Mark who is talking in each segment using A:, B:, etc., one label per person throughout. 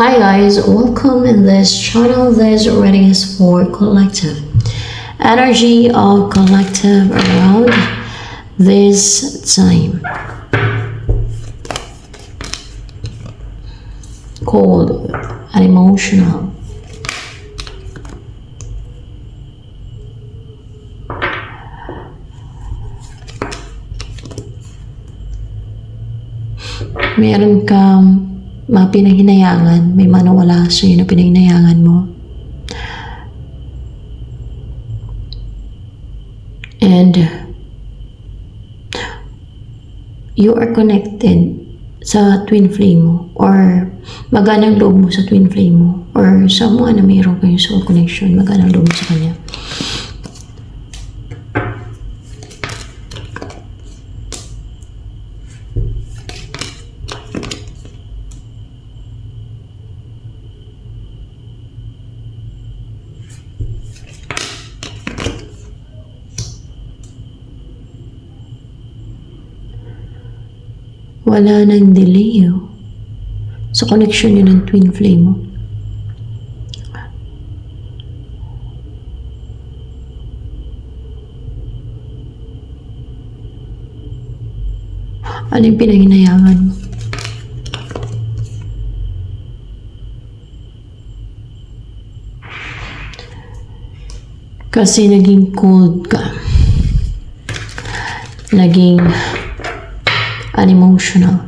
A: Hi guys, welcome in this channel. This reading is for collective energy of collective around this time. Cold and emotional. Meron kang mga pinahinayangan, may manawala sa'yo na pinahinayangan mo. And you are connected sa twin flame mo, or maganang loob mo sa twin flame mo, or someone na mayroon kayong soul connection, maganang loob mo sa kanya. Wala nang delay sa connection nyo ng twin flame mo. Ano yung pinahinayangan mo? Kasi naging cold ka. Naging unemotional.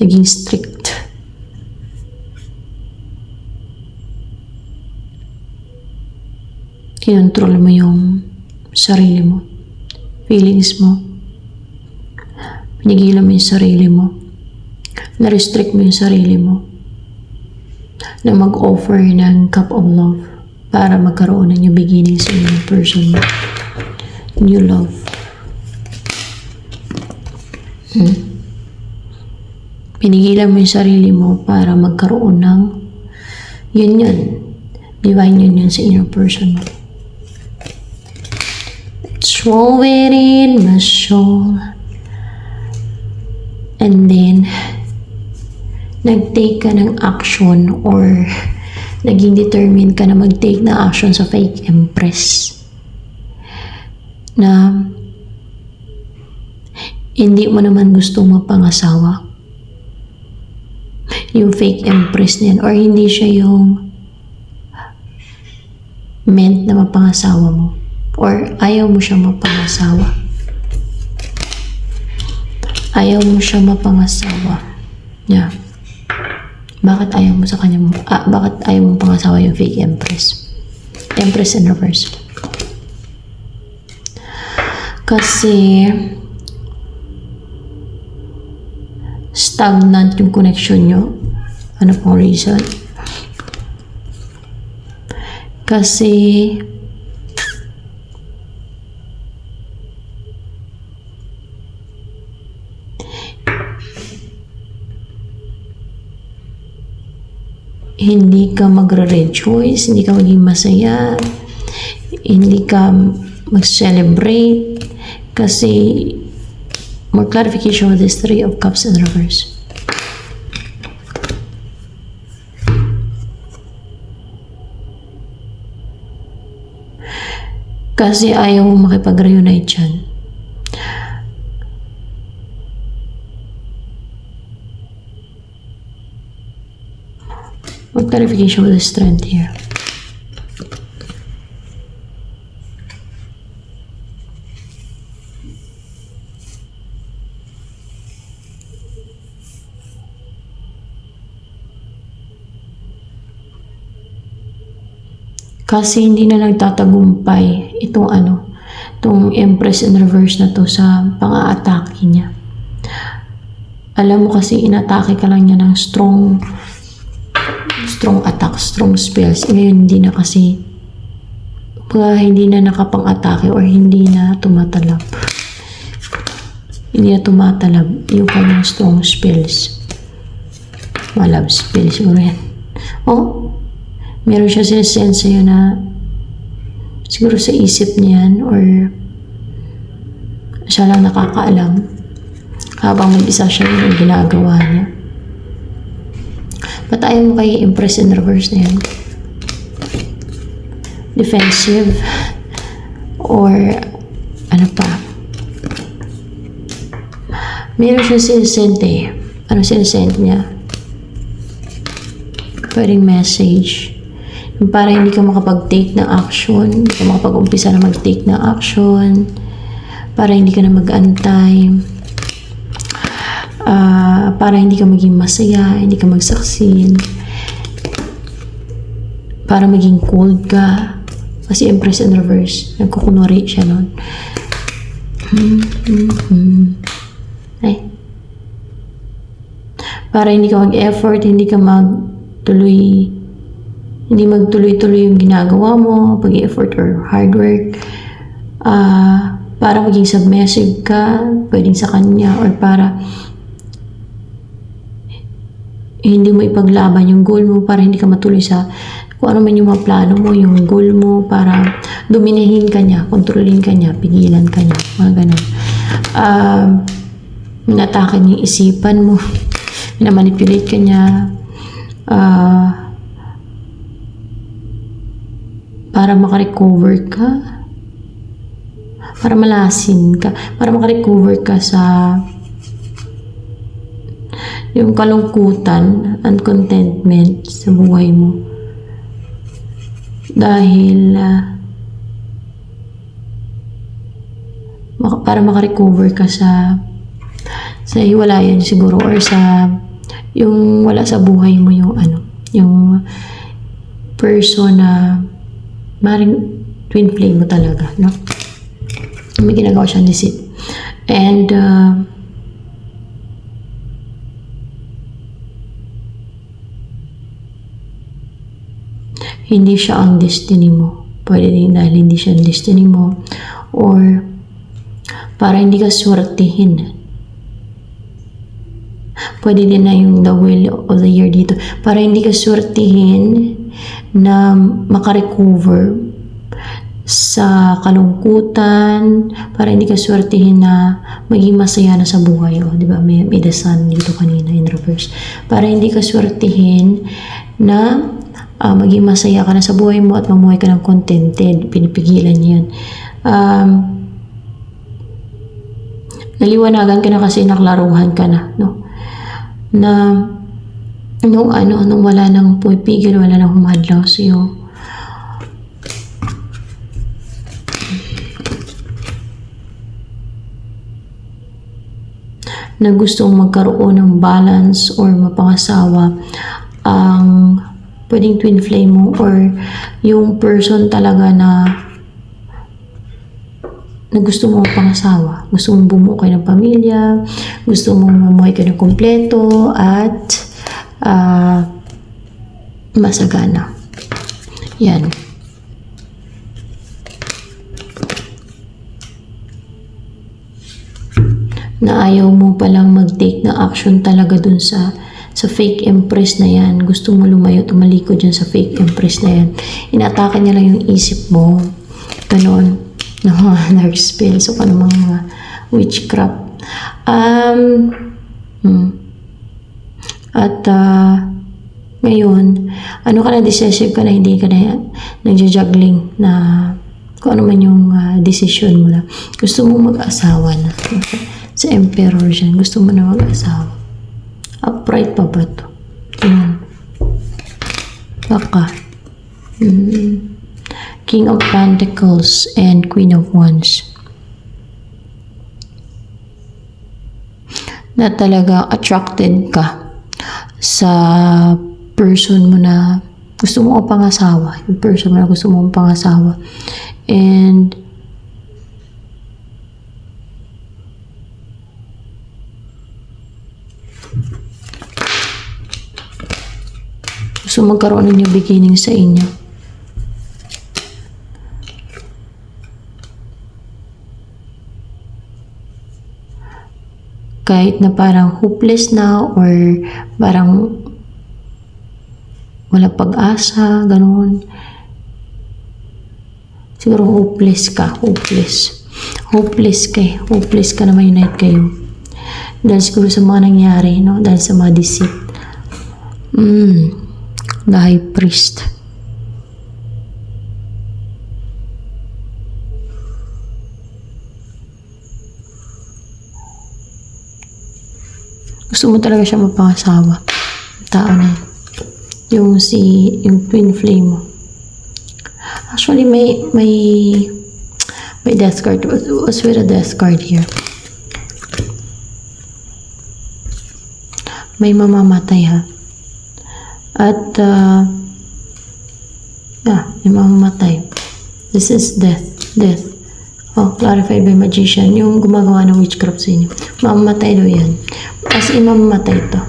A: Naging strict. Kinontrol mo yung sarili mo. Feelings mo. Pinigilan mo yung sarili mo. Na-restrict mo yung sarili mo. Na mag-offer ng cup of love para magkaroon ng new beginning sa inyong person mo. New love. Pinigilan mo yung sarili mo para magkaroon ng union, divine union sa inner person mo. Throw it in my soul. And then nag-take ka ng action, or naging determined ka na mag-take na action sa fake empress na hindi mo naman gusto mapangasawa yung fake empress niyan, or hindi siya yung meant na mapangasawa mo, or ayaw mo siya mapangasawa. Ayaw mo siya mapangasawa. Yeah. Bakit ayaw mo sa kanya bakit ayaw mo pangasawa yung fake empress? Empress in reverse. Kasi stagnant yung connection nyo. Ano pong reason? Kasi hindi ka magre-rejoice, hindi ka maging masaya, hindi ka mag-celebrate, kasi more clarification with this Three of Cups in reverse. Kasi ayaw mo makipag-reunite dyan. More clarification with the Strength here. Kasi hindi na nagtatagumpay itong Empress in reverse na to sa pang-aatake niya. Alam mo kasi inatake ka lang niya ng strong attack, strong spells. Ngayon hindi na kasi hindi na nakapang-atake, or hindi na tumatalab. Hindi na tumatalab yung kanyang strong spells. Malab spells siguro yan. Meron siya sinesend sa'yo na siguro sa isip niya yan, or siya lang nakakaalam habang mag-isa siya yung ginagawa niya. Ba't ayaw mo kay Empress in reverse na yan? Defensive? Or ano pa? Meron siya sinisend eh. Ano sinisend niya? Pwedeng message. Para hindi ka makapag-take ng action. Hindi ka makapag-umpisa na mag-take ng action. Para hindi ka na mag-antay. Para hindi ka maging masaya. Hindi ka mag-succeed. Para maging cold ka. Kasi Empress in reverse. Nagkukunwari siya nun. Ay. Para hindi ka mag-effort, hindi magtuloy-tuloy yung ginagawa mo, pag-effort or hard work. Para maging submissive ka, pwedeng sa kanya, or para hindi mo ipaglaban yung goal mo, para hindi ka matuloy sa kung ano man yung mga plano mo, yung goal mo, para dominahin ka niya, kontrolin ka niya, pigilan ka niya, mga ganun. Minatakan yung isipan mo, minamanipulate ka niya, para makarecover ka, para malasin ka, para makarecover ka sa yung kalungkutan and contentment sa buhay mo. Dahil para makarecover ka sa hiwalayan siguro, or sa yung wala sa buhay mo, yung yung person na maring twin flame mo talaga, no? May ginagawa siyang deceit. And hindi siya ang destiny mo. Pwede din dahil hindi siya ang destiny mo, or para hindi ka swertihin. Pwede din na yung the wheel of the year dito. Para hindi ka swertihin na makarecover sa kalungkutan, para hindi ka swertihin na maging masaya na sa buhay. O, di ba? May the sun dito kanina in reverse. Para hindi ka swertihin na maging masaya ka na sa buhay mo at mamuhay ka ng contented. Pinipigilan niya yan. Naliwanagan ka na kasi naklaruhan ka na, no? Na nung wala nang pumipigil, wala nang humadlaw sa'yo. Na gustong magkaroon ng balance or mapangasawa ang pwedeng twin flame mo, or yung person talaga na gusto mo pangasawa, gusto mong bumuo kayo ng pamilya, gusto mong mamuhay kayo ng kompleto at masagana. Yan. Na ayaw mo palang mag-take na action talaga dun sa fake empress na yan. Gusto mo lumayo, tumalikod dyan sa fake empress na yan. Inatake niya lang yung isip mo. Ganon. Na mga dark spells o ano mga witchcraft. Ngayon, ano ka na, decisive ka na, hindi ka na nagja-juggling na kung ano man yung decision mo na. Gusto mo mag-asawa na. Sa emperor dyan, gusto mo na mag-asawa. Upright pa ba ito? Yan. Baka. King of Pentacles and Queen of Wands. Na talaga attracted ka sa person mo na gusto mo pangasawa. Yung person mo na gusto mo pangasawa. And gusto magkaroon ng new beginning sa inyo. Kahit na parang hopeless na or parang wala pag-asa, ganoon. Siguro hopeless ka, hopeless. Hopeless ka na ma-unite kayo. Dahil siguro sa mga nangyari, no? Dahil sa mga deceit. The High Priest. Gusto mo talaga siya mapangasawa. Tao na yun. Yung twin flame mo. Actually, may death card. What's with a death card here? May mamamatay ha. At, may mamamatay. This is death. Death. Oh, clarified by magician. Yung gumagawa ng witchcraft sa inyo. Mamamatay daw yan. As in, mamamatay to.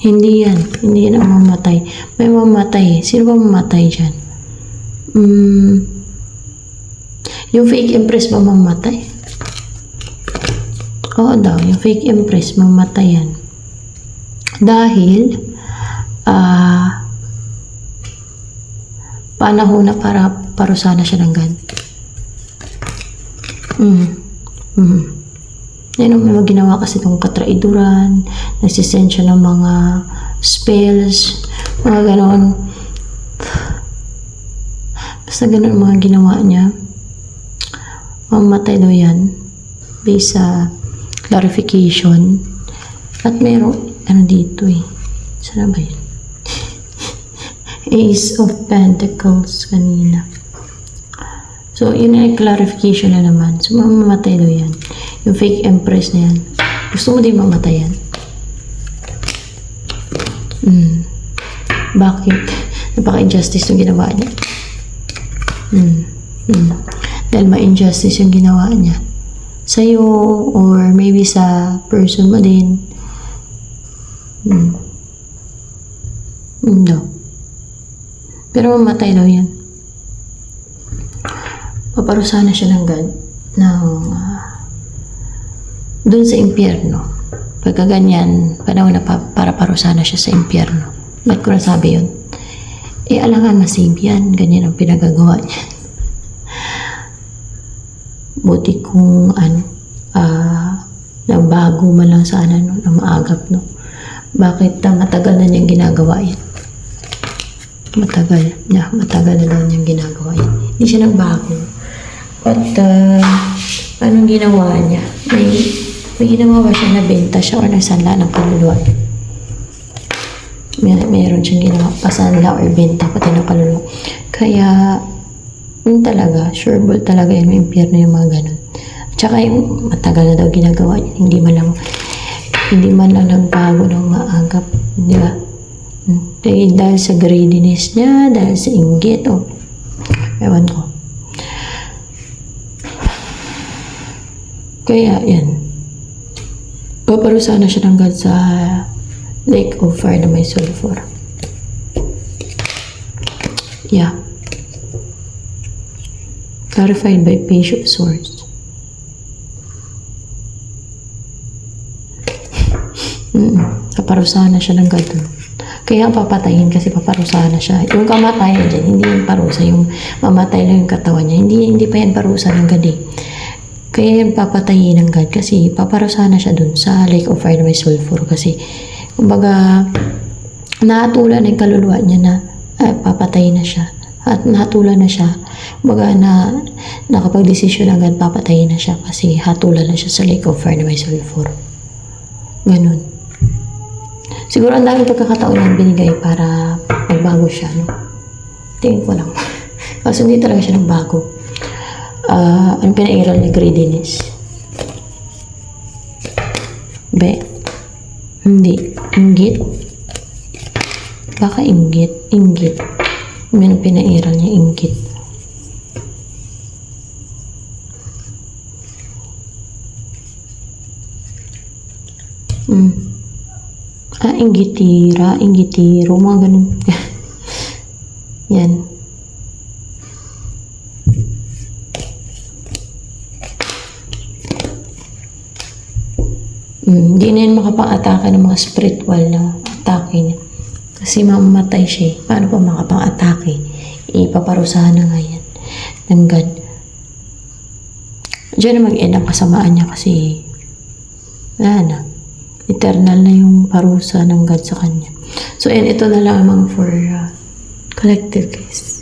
A: Hindi yan. Hindi yan ang mamamatay. May mamamatay. Sino ba mamamatay dyan? Yung fake empress ba mamamatay? Oo daw. Yung fake empress mamamatay yan. Dahil panahon na para parusahan siya ng God. Yan ang may ginawa kasi itong katraiduran, nagsisend siya ng mga spells, mga ganon. Basta ganon ang mga ginawa niya. Mamatay daw yan based sa clarification. At mayroong, dito sana ba yun? Ace of Pentacles kanina. So, yun ay clarification na naman. So, mamamatay daw yan. Yung fake empress na yan. Gusto mo din mamatay yan? Bakit? Napaka-injustice yung ginawa niya. Dahil ma-injustice yung ginawa niya. Sa'yo, or maybe sa person mo din. No. Pero mamatay daw yan. Paparusahan na siya ng God doon sa impyerno. Pagka ganyan, panahon na para parusahan na siya sa impyerno. Ba't ko nasabi yun? Alangan masave yan. Ganyan ang pinagagawa niya. Buti kung nagbago man lang sana no, na maagap no. Bakit matagal na niyang ginagawa yan? Matagal na daw niyang ginagawa yan. Hindi siya nagbago. But, anong ginawa niya? May ginawa ba siya na benta siya o nagsanla ng kaluluwa? Meron siyang ginawa, pasanla or benta pati ng kaluluwa. Kaya, yun talaga, sureball talaga yun, may impyerno yung mga ganun. Tsaka yung matagal na daw ginagawa niya, hindi man lang nagbago ng maagap, di ba? Dahil sa greediness niya, dahil sa inggit, ewan ko. Kaya, yan. Paparusahan na siya ng God sa lake of fire na may sulfur. Yeah. Clarified by Page of Swords. Paparusahan na siya ng God. Kaya papatayin kasi paparusahan na siya. Yung kamatayan dyan, hindi yung parusa. Yung mamatay lang yung katawan niya. Hindi pa yan parusa ng God eh. Kaya yung papatayin ng God kasi paparusahan na siya dun sa lake of fire na may sulfur. Kasi, kumbaga, nahatulan na yung kaluluwa niya na papatayin na siya. At nahatulan na siya. Kumbaga, nakapag-desisyon ng God, papatayin na siya kasi hatulan na siya sa lake of fire na may sulfur. Ganun. Siguro ang daming pagkakataon lang binigay para magbago siya, no? Tingin ko lang. Kasi hindi talaga siya nagbago. Ang pinairal ni greediness. Hindi. Inggit. Baka inggit. May pinairal niya, inggit. Inggitiro, mga ganun. Yan. Hindi na yan makapang-atake ng mga spiritual na atake niya. Kasi mamamatay siya. Paano pa makapang-atake? Ipaparusahan na nga yan ng God. Diyan na mag-end ang kasamaan niya kasi wala na. Eternal na yung parusa ng God sa kanya. So, and ito na lamang for collective guys.